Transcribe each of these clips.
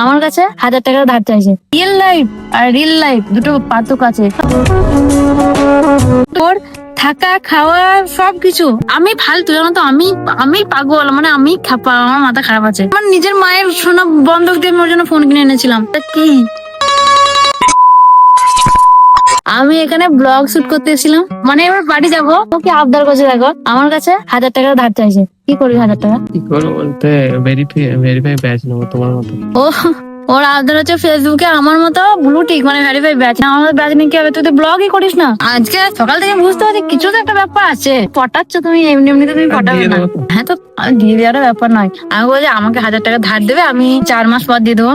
আমার কাছে 1000 টাকা ধার চাইছে। রিয়েল লাইফ আর রিয়েল লাইফ দুটো পার্থক্য আছে। তোর থাকা খাওয়া সবকিছু আমি ফালতু, জানো তো। আমি পাগল, মানে আমি খাপা, আমার মাথা খারাপ আছে। আমার নিজের মায়ের সোনা বন্ধক দিয়ে আমি ওর জন্য ফোন কিনে এনেছিলাম। তা কি আমি এখানে ব্লগ শুট করতে এসেছিলাম, মানে এবার বাড়ি যাবো, ওকে আবদার করছে, দেখো আমার কাছে 1000 টাকা ধার চাইছে। কি করবি 1000 টাকা? কি করবো বলতে ভেরিফাই ব্যাচ নেবো তোমার মতো। ও ওর আবদার হচ্ছে ফেসবুকে আমার মতো ব্লু টিক, মানে ভেরিফাই ব্যাচ। না, আমার ব্যাচ নিয়ে কি হবে? তুই তো ব্লগই করিস না। আজকে সকাল থেকে বুঝতে পারছি কিছু তো একটা ব্যাপার আছে। পটাচ্ছ তুমি, এমনি এমনিতে তুমি পটাবে না। হ্যাঁ, তো দিয়ে দেওয়ার ব্যাপার নয়। আমি বলছি আমাকে 1000 টাকা ধার দেবে, আমি 4 মাস পর দিয়ে দেবো।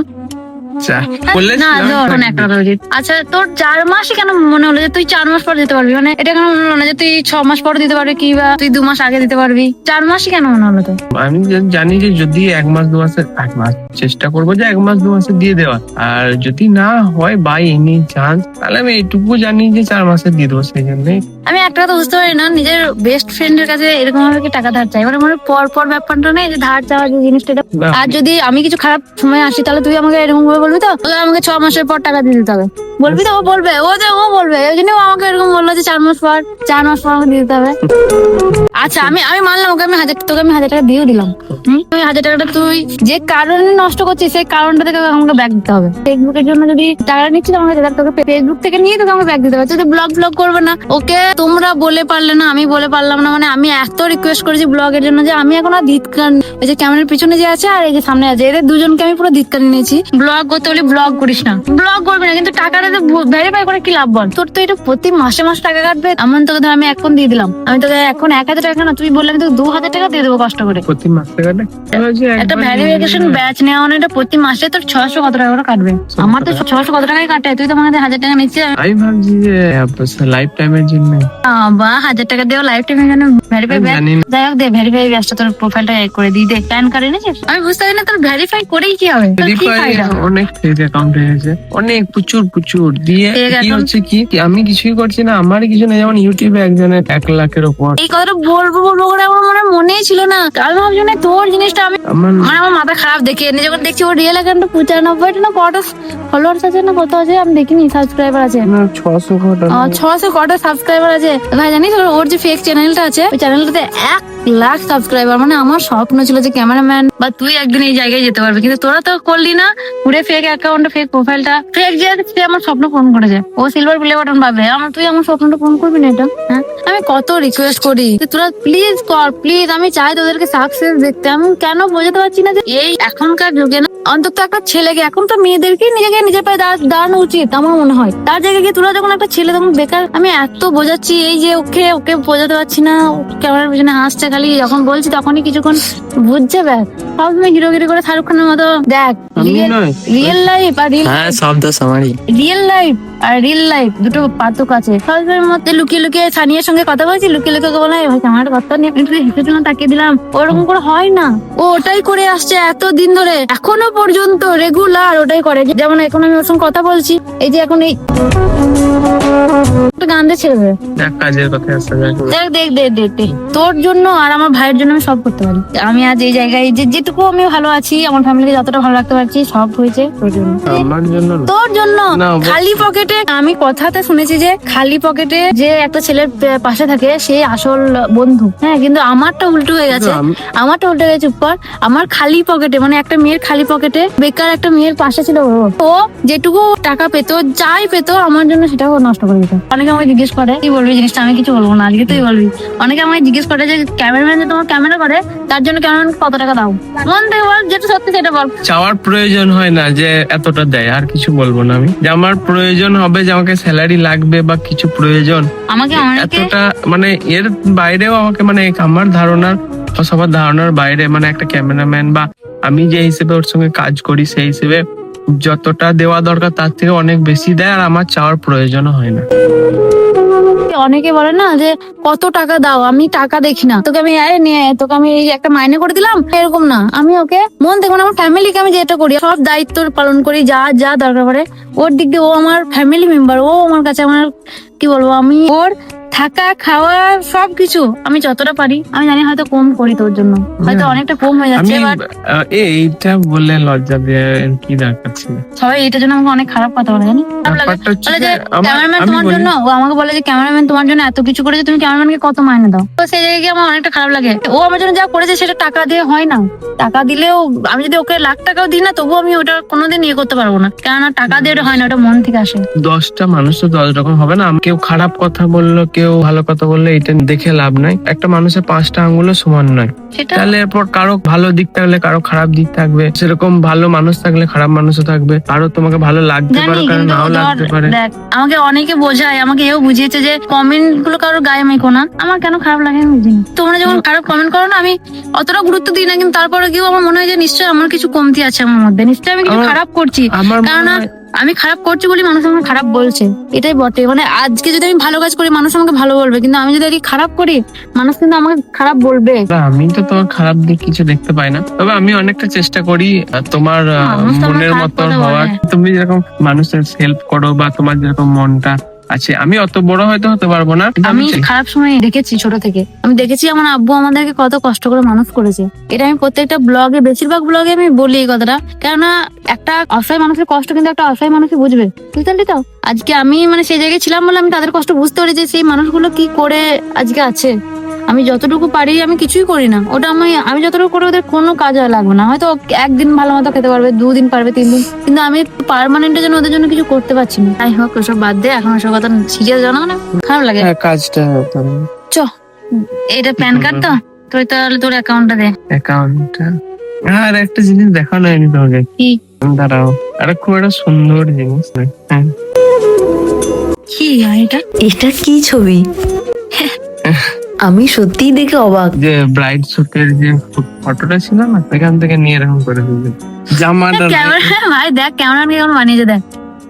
না ধর একটা কথা বলছি, আচ্ছা তোর 4 মাসই কেন মনে হলো যে তুই 4 মাস পর দিতে পারবি? মানে এটা কেন মনে হলো না যে তুই 6 মাস পর দিতে পারবি, কিংবা তুই 2 মাস আগে দিতে পারবি? 4 মাসই কেন মনে হলো তো? আমি জানি যে যদি 1 মাস 2 মাসে 1 মাস চেষ্টা করবো যে 1 মাস 2 মাসে দিয়ে দেওয়া, আর যদি না হয় বাই এনি চান্স, তাহলে আমি এইটুকু জানি যে 4 মাসে দিয়ে দেবো। সেই জন্যই আমি একটা কথা বুঝতে পারি না, নিজের বেস্ট ফ্রেন্ডের কাছে এরকম ভাবে কি টাকা ধার চাই? মানে মনে পর পর ব্যাপারটা নেই যে ধার চাওয়া যে জিনিসটা। আর যদি আমি কিছু খারাপ সময় আসি, তাহলে তুই আমাকে এরকম ভাবে বলবি তো আমাকে 6 মাসের পর টাকা দিয়ে দিতে হবে? বলবি তো? ও বলবে, ও বলবে। ওই জন্য ও আমাকে এরকম বললো যে 4 মাস পর আমাকে দিয়ে দিতে হবে। আচ্ছা আমি মানলাম, ওকে আমি তোকে আমি 1000 টাকা দিয়েও দিলাম। তুই 1000 টাকাটা তুই যে কারণে নষ্ট করছিস, সেই কারণটা থেকে আমাকে ব্যাক দিতে হবে। ফেসবুকের জন্য যদি টাকা নিচ্ছিস, আমাকে তোকে ফেসবুক থেকে নিয়ে তোকে আমাকে ব্যাক দিতে হবে। তুই তো ব্লগ করবে না। ওকে তোমরা বলে পারলে না, আমি বলে পারলাম না। মানে আমি এত রিকোয়েস্ট করেছি ব্লগের জন্য যে আমি এখন আর ধিৎকার, এই যে ক্যামেরার পিছনে যে আছে আর এই যে সামনে আছে, এদের দুজনকে আমি পুরো ধিৎকার নিয়েছি। ব্লগ করতে বলি ব্লগ করিস না, ব্লগ করবি না, কিন্তু টাকাটা ভেরিফাই করে কি লাভ বল? তোর তো এটা প্রতি মাসে টাকা কাটবে। এমন তোকে ধর আমি এখন দিয়ে দিলাম, আমি তোকে এখন 1000 টাকা না, তুই বললে আমি তোকে 2000 টাকা দিয়ে দেবো কষ্ট করে। প্রতি মাসে কাটে একটা ভ্যারিফিকেশন ব্যাচ নেওয়া মানে এটা প্রতি মাসে তোর 600 কত টাকা করে কাটবে। আমার তো 600 কত টাকাই কাটে, তুই তো আমাকে 1000 টাকা নিচ্ছিস। আমি ভাবছি যে লাইফ টাইমের জন্য বা 1000 টাকা দেওয়া লাইফ টাইমের জন্য ভেরিফাই ব্যাচ। যাই হোক, দে ভেরিফাই ব্যাচটা তোর প্রোফাইলটা এড করে দিই। দে প্যান কার্ড এনেছিস? আমি বুঝতে পারি না তোর ভেরিফাই করেই কি হবে? তোর কি ফায়দা? অনেক ফেক অ্যাকাউন্ট হয়েছে, অনেক প্রচুর দিয়ে কি হচ্ছে কি আমি কিছুই করছি না, আমারই কিছু না। যেমন ইউটিউবে একজনের 1 লাখের উপর। এই কথাটা বলবো করে আমার মনেই ছিল না। আমি ভাবছি না তোর জিনিসটা আমি, মানে আমার মাথা খারাপ দেখে যখন দেখছি ওর রিয়েল অ্যাকাউন্টে 95টা না কত ফলোয়ার্স আছে, না কত আছে আমি দেখিনি, সাবস্ক্রাইবার আছে 600 কত সাবস্ক্রাইবার আছে। ভাই জানিস ওর যে ফেক চ্যানেলটা আছে, ওই চ্যানেলটাতে 1 লাখ সাবস্ক্রাইবার। মানে আমার স্বপ্ন ছিল যে ক্যামেরাম্যান বা তুই একদিন এই জায়গায় যেতে পারবি, কিন্তু তোরা তো করলি না। পুরো ফেক অ্যাকাউন্টে ফেক প্রোফাইলটা ফেক, যে আমার স্বপ্ন পূরণ করেছে। ও সিলভার প্লে বাটন পাবে, তুই আমার স্বপ্নটা পূরণ করবি না এটা? হ্যাঁ, আমি কত রিকোয়েস্ট করি তোরা প্লিজ কর, প্লিজ। আমি চাই তোদেরকে সাকসেস দেখতে। আমি কেন বোঝাতে পারছি না যে এই এখনকার যুগে না, অন্তত একটা ছেলেকে, এখন তো মেয়েদেরকে নিজের পায়ে দাঁড়ানো উচিত আমার মনে হয়। তার জায়গায় গিয়ে তোরা যখন একটা ছেলে তখন বেকার। আমি এত বোঝাচ্ছি, এই যে ওকে বোঝাতে পারছি না। ক্যামেরার পিছনে হাসছে খালি, যখন বলছি তখনই কিছুক্ষণ বুঝছে। ব্যাস সব তুমি হিরোগিরি করে শাহরুখ খানের মতো। দেখ রিয়েল লাইফ আর রিয়েল লাইফ আর রিয়েল লাইফ দুটো পার্থক্য আছে। সবের মধ্যে লুকিয়ে সানিয়ার সঙ্গে কথা বলছি, লুকিয়ে বলা ভাই আমার কথা নিয়ে হেসেছিলাম, তাকিয়ে দিলাম। ওরকম করে হয় না। ও ওটাই করে আসছে এতদিন ধরে, এখনো পর্যন্ত রেগুলার ওটাই করে। যেমন এখন আমি ওর সঙ্গে কথা বলছি, এই যে এখন এই গান দিয়ে ছেড়ে দেবে। কাজের কথা আছে, দেখ তোর জন্য আর আমার ভাইয়ের জন্য আমি সব করতে পারি। আমি আজ এই জায়গায় যেটুকু আমি ভালো আছি, আমার ফ্যামিলিকে যতটা ভালো রাখতে পারছি, সব হয়েছে তোর জন্য। আমার জন্য তোর জন্য। খালি পকেটে, আমি কথাতে শুনেছি যে খালি পকেটে যে একটা ছেলের পাশে থাকে সে আসল বন্ধু। হ্যাঁ, কিন্তু আমারটা উল্টো হয়ে গেছে। চুপ কর। আমার খালি পকেটে, মানে একটা মেয়ের খালি পকেটে বেকার একটা মেয়ের পাশে ছিল ও যেটুকু টাকা পেতো, যাই পেতো, আমার জন্য সেটাও নষ্ট করে দিত। অনেকে আমাকে জিজ্ঞেস করে কি বলবি জিনিসটা, আমি কিছু বলবো না, আজকে তুই বলবি। অনেকে আমাকে জিজ্ঞেস করে যে ক্যামেরাম্যান যে তোমার ক্যামেরা করে, তার জন্য ক্যামেরাম্যান কত টাকা দাও? মন থেকে বল, যেটা সত্যি সেটা বল। চাওয়ার প্রয়োজন হয় না যে এতটা দেয়, আর কিছু বলবো না আমি। যে আমার প্রয়োজন হবে, যে আমাকে স্যালারি লাগবে বা কিছু প্রয়োজন, আমাকে এতটা মানে এর বাইরেও আমাকে, মানে আমার ধারণার, সবার ধারণার বাইরে, মানে একটা ক্যামেরাম্যান বা আমি যে হিসেবে ওর সঙ্গে কাজ করি, সেই হিসেবে যতটা দেওয়া দরকার তার থেকে অনেক বেশি দেয়, আর আমার চাওয়ার প্রয়োজন হয় না। অনেকে বলে না যে কত টাকা দাও, আমি টাকা দেখি না, তোকে আমি তোকে আমি একটা মাইনে করে দিলাম, এরকম না। আমি ওকে মন থেকে, আমার ফ্যামিলিকে আমি যেটা করি, সব দায়িত্ব পালন করি, যা দরকার পড়ে ওর দিক দিয়ে। ও আমার ফ্যামিলি মেম্বার, ও আমার কাছে, আমার কি বলবো, আমি ওর থাকা খাওয়া সবকিছু আমি যতটা পারি, আমি জানি হয়তো কম করি তোর জন্য, হয়তো অনেকটা কম হয়ে আমি যাচ্ছে, বাট এইটা বললে লজ্জা দিয়ে কি দরকার ছিল? সবাই এটার জন্য আমাকে অনেক খারাপ কথা বলে, জানি ব্যাপারটা হচ্ছে বলে যে যে ক্যামেরাম্যান আমি তোমার বলি- জন্য, ও আমাকে বলে যে ক্যামেরাম্যান তোমার জন্য এত কিছু করেছে, তুমি ক্যামেরাম্যানকে কত মাইনে দাও? তো সেই জায়গায় গিয়ে আমার অনেকটা খারাপ লাগে। ও আমার জন্য যা করেছে সেটা টাকা দিয়ে হয় না, টাকা দিলেও আমি যদি ওকে লাখ টাকাও দিই না, তবুও আমি ওটা কোনোদিন ইয়ে করতে পারবো না, কেননা টাকা দিয়ে ওটা হয় না, ওটা মন থেকে আসে। 10টা মানুষ তো 10 রকম হবে না। কেউ খারাপ কথা বললো, কেউ ভালো কথা বললো, এটা দেখে লাভ নাই। একটা মানুষের 5টা আঙ্গুলও সমান নয়। সেটা তাহলে এরপর কারো ভালো দিক থাকলে কারো খারাপ দিক থাকবে, সেরকম ভালো মানুষ থাকলে খারাপ মানুষও থাকবে, কারো তোমাকে ভালো লাগতে জানি, পারে, কারো কিন্তু নাও ধর লাগতে পারে। দেখ, আমাকে অনেকে বোঝায়, আমাকে এও বুঝিয়েছে যে কমেন্ট গুলো কারোর গায়ে মেখো না। আমার কেন খারাপ লাগে আমি বুঝি না। তোমরা যখন খারাপ কমেন্ট করো না, আমি অতটা গুরুত্ব দিই না, কিন্তু তারপরে গিয়েও আমার মনে হয় যে নিশ্চয়ই আমার কিছু কমতি আছে আমার মধ্যে, নিশ্চয়ই আমি কিছু আমার- খারাপ করছি, আমার মনে কেননা হয়- আমি খারাপ করছি বলে মানুষ আমাকে খারাপ বলছে, এটাই বটে। মানে আজকে যদি আমি ভালো কাজ করি মানুষ আমাকে ভালো বলবে, কিন্তু আমি যদি আজকে খারাপ করি মানুষ কিন্তু আমাকে খারাপ বলবে। না, আমি তো তোমার খারাপ দিক কিছু দেখতে পাই না, তবে আমি অনেকটা চেষ্টা করি তোমার মানুষ তো আমার মনের খারাপ মতো কথা হওয়ার। বলে। তুমি যেরকম মানুষের হেল্প করো বা তোমার যেরকম মনটা আছে, আমি অত বড় হয়তো হতে পারবো না, কিন্তু আমি চাই। খারাপ সময় দেখেছি, ছোট থেকে আমি দেখেছি আমার আব্বু আমাদেরকে কত কষ্ট করে মানুষ করেছে। এটা আমি প্রত্যেকটা ব্লগে, বেশিরভাগ ব্লগে আমি বলি এই কথাটা, কেননা একটা অসহায় মানুষের কষ্ট কিন্তু একটা অসহায় মানুষই বুঝবে, বুঝতে পারলি তো? আজকে আমি মানে সেই জায়গায় ছিলাম বলে আমি তাদের কষ্ট বুঝতে পারি যে সেই মানুষগুলো কি করে আজকে আছে। আমি যতটুকু পারি আমি কিছুই করি না, ওটা আমি যতটুকু করে ওদের কোনো কাজে লাগবে না। হয়তো একদিন ভালো মতো খেতে পারবে, 2 দিন পারবে, 3 দিন, কিন্তু আমি পার্মানেন্টের জন্য ওদের জন্য কিছু করতে পারছি না। তাই হোক, ওসব বাদ দে, এখন ওসব কথা সিরিয়াস জানাও না, খারাপ লাগে। কাজটা চ, এটা প্যান কার্ড তো, তুই তাহলে তোর অ্যাকাউন্টটা দে। অ্যাকাউন্টটা। আর একটা জিনিস দেখানো হয়নি তোমাকে। কি? দাঁড়াও, আরে খুব একটা সুন্দর জিনিস। হ্যাঁ, কি আর এটা? এটা কি ছবি? আমি সত্যিই দেখে অবাক। যে ব্রাইড শুটের যে ফটোটা ছিল না, সেখান থেকে নিয়ে এরকম করে দিয়েছে জামাটা। ক্যামেরা ভাই দেখ, ক্যামেরা নিয়ে কেমন বানিয়েছে দেখ।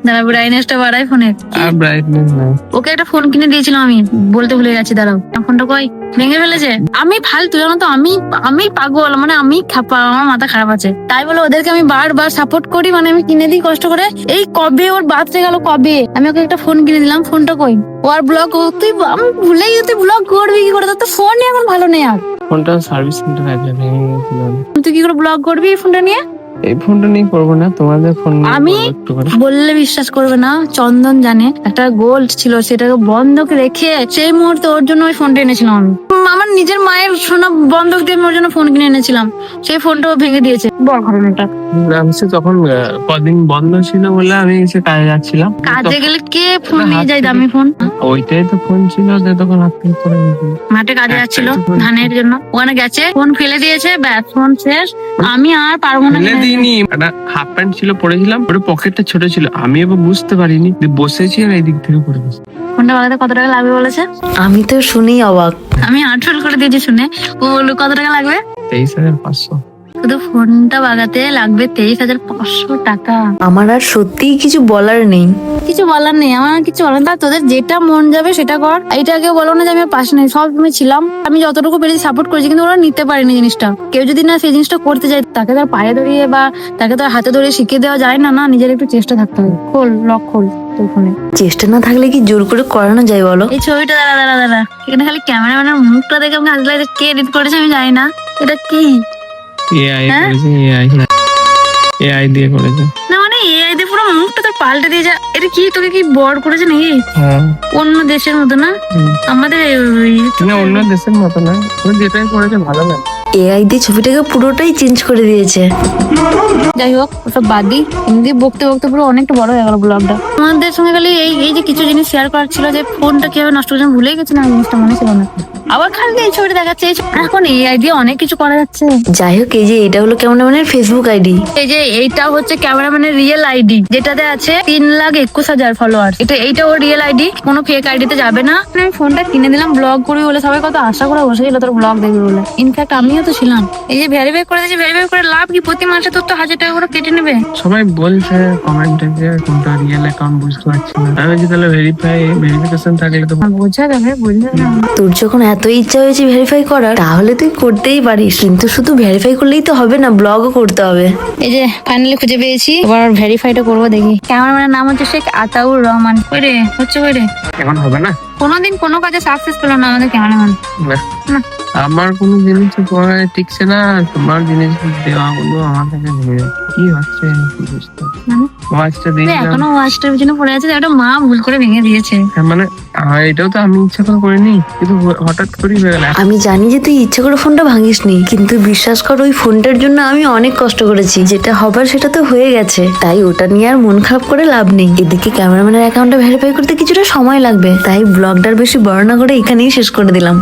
দাঁড়া, ব্রাইটনেসটা বাড়াই ফোনে। আর ব্রাইটনেস নাই। ওকে একটা ফোন কিনে দিয়েছিলাম আমি, বলতে ভুলে গেছি, দাঁড়াও। ফোনটা কই, ভেঙে ফেলেছে। আমি ফালতু জানো তো, আমি পাগল, মানে আমি খাপা, আমার মাথা খারাপ আছে, তাই বলে ওদেরকে আমি বারবার সাপোর্ট করি, মানে আমি কিনে দিই কষ্ট করে। এই কবে ওর বার্থডে গেল, কবে আমি ওকে একটা ফোন কিনে দিলাম, ফোনটা কই? ও আর ব্লগ, তুই আমি ভুলেই গেছি, তুই ব্লগ করবি কি করে? তোর তো ফোনই এখন ভালো নেই আর, ফোনটা সার্ভিস সেন্টার আছে, ভেঙে গেছিল। তুই কি করে ব্লগ করবি এই ফোনটা নিয়ে? এই ফোনটা নিয়ে করবো না, তোমাদের ফোন নিয়ে আমি করবো একটু করে। বললে বিশ্বাস করবে না, চন্দন জানে একটা গোল্ড ছিল, সেটাকে বন্ধক রেখে সেই মুহূর্তে ওর জন্য ওই ফোনটা এনেছিলাম আমি। আমার নিজের মায়ের সোনা বন্ধক দিয়ে আমি ওর জন্য ফোন কিনে এনেছিলাম, সেই ফোনটাও ভেঙে দিয়েছে। বড় ঘটনাটা। আমি সে তখন কদিন বন্ধ ছিল বলে আমি সে কাজে যাচ্ছিলাম। কাজে গেলে কে ফোন না, নিয়ে হাত যায় থেকে- দামি ফোন? ওইটাই তো ফোন ছিল, যে তখন হাত থেকে করে নিয়েছিল। মাঠে কাজে যাচ্ছিল একটাই তো ফোন ছিল। ধানের জন্য, ওখানে গেছে, ফোন ফেলে দিয়েছে, ব্যাস ফোন শেষ। আমি আর পারবো না ফেলে কিনে দিতে। দিইনি, একটা হাফ প্যান্ট ছিল পরেছিলাম, ওর পকেটটা ছোট ছিল, আমি এবার বুঝতে পারিনি, যে বসেছি আর এই দিক থেকে পড়ে গেছি। ফোনটা বাগাতে কত টাকা লাগবে বলেছে? আমি তো শুনেই অবাক। আমি আঠল করে দিয়েছি শুনে। ও বললো কত টাকা লাগবে? 23,500। শুধু ফোনটা বাগাতে লাগবে 23,500 টাকা। আমার আর সত্যিই কিছু বলার নেই। কিছু বলার নেই, আমার আর কিছু বলার নেই। তোদের যেটা মন যাবে সেটা কর, এইটাকে বলো না যে আমি পাশে নেই, সব তুমি ছিলাম, আমি যতটুকু পেরেছি সাপোর্ট করেছি, কিন্তু ওরা নিতে পারেনি জিনিসটা। কেউ যদি না সেই জিনিসটা করতে যায়, তাকে তার পায়ে ধরিয়ে বা তাকে তার হাতে ধরিয়ে শিখিয়ে দেওয়া যায় না, না, নিজের একটু চেষ্টা থাকতে হবে। খোল, লক খোল তোর ফোনে। চেষ্টা না থাকলে কি জোর করে করানো যায় বলো? এই ছবিটা দাঁড়া দাঁড়া দাঁড়া, এখানে খালি ক্যামেরাম্যানের মুখটা দেখে আমাকে হাসলে, কে এডিট করেছে আমি জানি না, এটা কি? এআই হ্যাঁ? করেছে, এআই দিয়ে করেছে। না মানে এআই দিয়ে পুরো মুখটা তো পাল্টে দিয়ে যা। এটা কি, তোকে কি বড় করেছে নাকি? হ্যাঁ, অন্য দেশের মতো না, আমাদের না অন্য দেশের মতো না, ও যেটাই করেছে ভালো লাগে। এআই দিয়ে ছবিটাকে পুরোটাই চেঞ্জ করে দিয়েছে। যাই হোক, ওসব বাদ দিই। এমনি বকতে বকতে পুরো অনেকটা বড় হয়ে গেল ব্লগটা। আমাদের সঙ্গে খালি এই যে কিছু জিনিস শেয়ার করার ছিল, যে ফোনটা কিভাবে নষ্ট করেছে, আমি ভুলে গেছি না, জিনিসটা মনে ছিল না। আবার খালি এই ছবিটা দেখাচ্ছে, এখন এই আইডিয়া অনেক কিছু করা যাচ্ছে। যাই হোক, এই যে এটা হলো ক্যামেরাম্যানের ফেসবুক আইডি। এই যে এইটা হচ্ছে ক্যামেরাম্যানের রিয়েল আইডি, যেটাতে আছে 3,21,000 ফলোয়ার। এইটা ওর রিয়েল আইডি, কোনো ফেক আইডিতে যাবে না। আমি ফোনটা কিনে দিলাম ব্লগ করবি বলে, সবাই কত আশা করে বসেছিল তোর ব্লগ দেখবি বলে। ইনফ্যাক্ট আমিও তো ছিলাম। এই যে ভেরিফাই করে দিয়েছি, ভেরিফাই করে লাভ কি? প্রতি মাসে তোর তো 1,000 টাকা করে কেটে নেবে। সবাই বলছে কমেন্টে যে কোনটা রিয়েল অ্যাকাউন্ট বুঝতে পারছি না। আমি বলছি তাহলে ভেরিফিকেশন থাকলে তো বোঝা যাবে, বোঝা যাবে। তোর যখন এত ইচ্ছা হয়েছে ভেরিফাই করার, তাহলে তুই করতেই পারিস, কিন্তু শুধু ভেরিফাই করলেই তো হবে না, ব্লগও করতে হবে। এই যে ফাইনালি খুঁজে পেয়েছি, এবার ভেরিফাইটা করবো, দেখি। ক্যামেরাম্যানের নাম হচ্ছে শেখ আতাউর রহমান। ওই রে, হচ্ছে ওই রে। এখন হবে না। কোনোদিন কোনো কাজে সাকসেস পেলো না আমাদের ক্যামেরাম্যান। না, না। আমার কোনো জিনিস পড়ায় টিকছে না, তোমার জিনিস দেওয়া গুলো আমার কাছে নেই। কি হচ্ছে আমি কি বুঝতে পারছি না। মানে? ওয়াচটা তুই দিয়েছিলাম, এখনো ওয়াচটার পিছনে পড়ে আছে, একটা মা ভুল করে ভেঙে দিয়েছে। মানে এটাও তো আমি ইচ্ছা করে করিনি, কিন্তু হঠাৎ করেই হয়ে গেল। আমি জানি যে তুই ইচ্ছে করে ফোনটা ভাঙিসনি, কিন্তু বিশ্বাস কর ওই ফোনটার জন্য আমি অনেক কষ্ট করেছি। যেটা হবার সেটা তো হয়ে গেছে, তাই ওটা নিয়ে আর মন খারাপ করে লাভ নেই। এদিকে ক্যামেরাম্যানের অ্যাকাউন্টটা ভেরিফাই করতে কিছুটা সময় লাগবে, তাই ব্লগটার বেশি বর্ণনা করে এখানেই শেষ করে দিলাম।